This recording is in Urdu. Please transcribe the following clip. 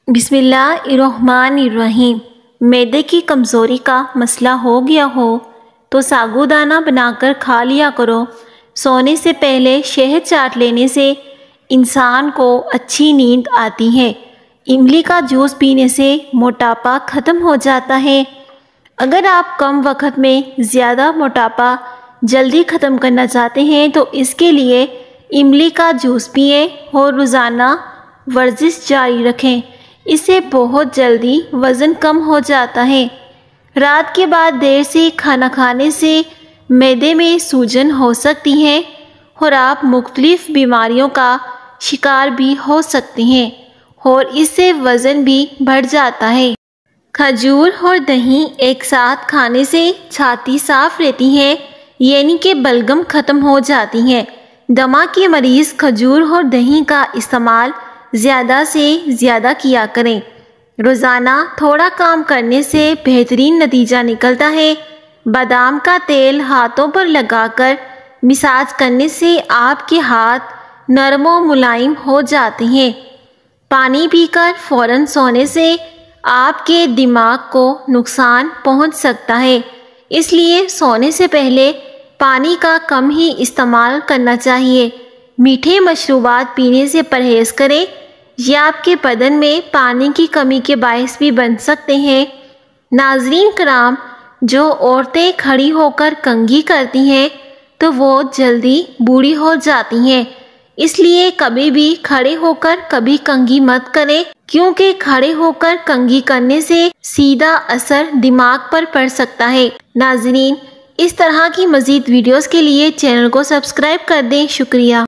بسم اللہ الرحمن الرحیم۔ معدے کی کمزوری کا مسئلہ ہو گیا ہو تو ساگودانہ بنا کر کھا لیا کرو۔ سونے سے پہلے شہد چاٹ لینے سے انسان کو اچھی نیند آتی ہے۔ املی کا جوس پینے سے موٹاپا ختم ہو جاتا ہے۔ اگر آپ کم وقت میں زیادہ موٹاپا جلدی ختم کرنا چاہتے ہیں تو اس کے لیے املی کا جوس پئیں اور روزانہ ورزش جاری رکھیں۔ اس سے بہت جلدی وزن کم ہو جاتا ہے۔ رات کے بعد دیر سے کھانا کھانے سے معدے میں سوجن ہو سکتی ہے اور آپ مختلف بیماریوں کا شکار بھی ہو سکتے ہیں اور اس سے وزن بھی بڑھ جاتا ہے۔ کھجور اور دہی ایک ساتھ کھانے سے چھاتی صاف رہتی ہے، یعنی کہ بلغم ختم ہو جاتی ہے۔ دمہ کے مریض کھجور اور دہی کا استعمال زیادہ سے زیادہ کیا کریں۔ روزانہ تھوڑا کام کرنے سے بہترین نتیجہ نکلتا ہے۔ بادام کا تیل ہاتھوں پر لگا کر مساج کرنے سے آپ کے ہاتھ نرم و ملائم ہو جاتے ہیں۔ پانی پی کر فوراً سونے سے آپ کے دماغ کو نقصان پہنچ سکتا ہے، اس لیے سونے سے پہلے پانی کا کم ہی استعمال کرنا چاہیے۔ میٹھے مشروبات پینے سے پرہیز کریں، یہ آپ کے بدن میں پانی کی کمی کے باعث بھی بن سکتے ہیں۔ ناظرین کرام، جو عورتیں کھڑی ہو کر کنگھی کرتی ہیں تو وہ جلدی بوڑھی ہو جاتی ہیں، اس لیے کبھی بھی کھڑے ہو کر کبھی کنگھی مت کریں، کیونکہ کھڑے ہو کر کنگھی کرنے سے سیدھا اثر دماغ پر پڑ سکتا ہے۔ ناظرین، اس طرح کی مزید ویڈیوز کے لیے چینل کو سبسکرائب کر دیں۔ شکریہ۔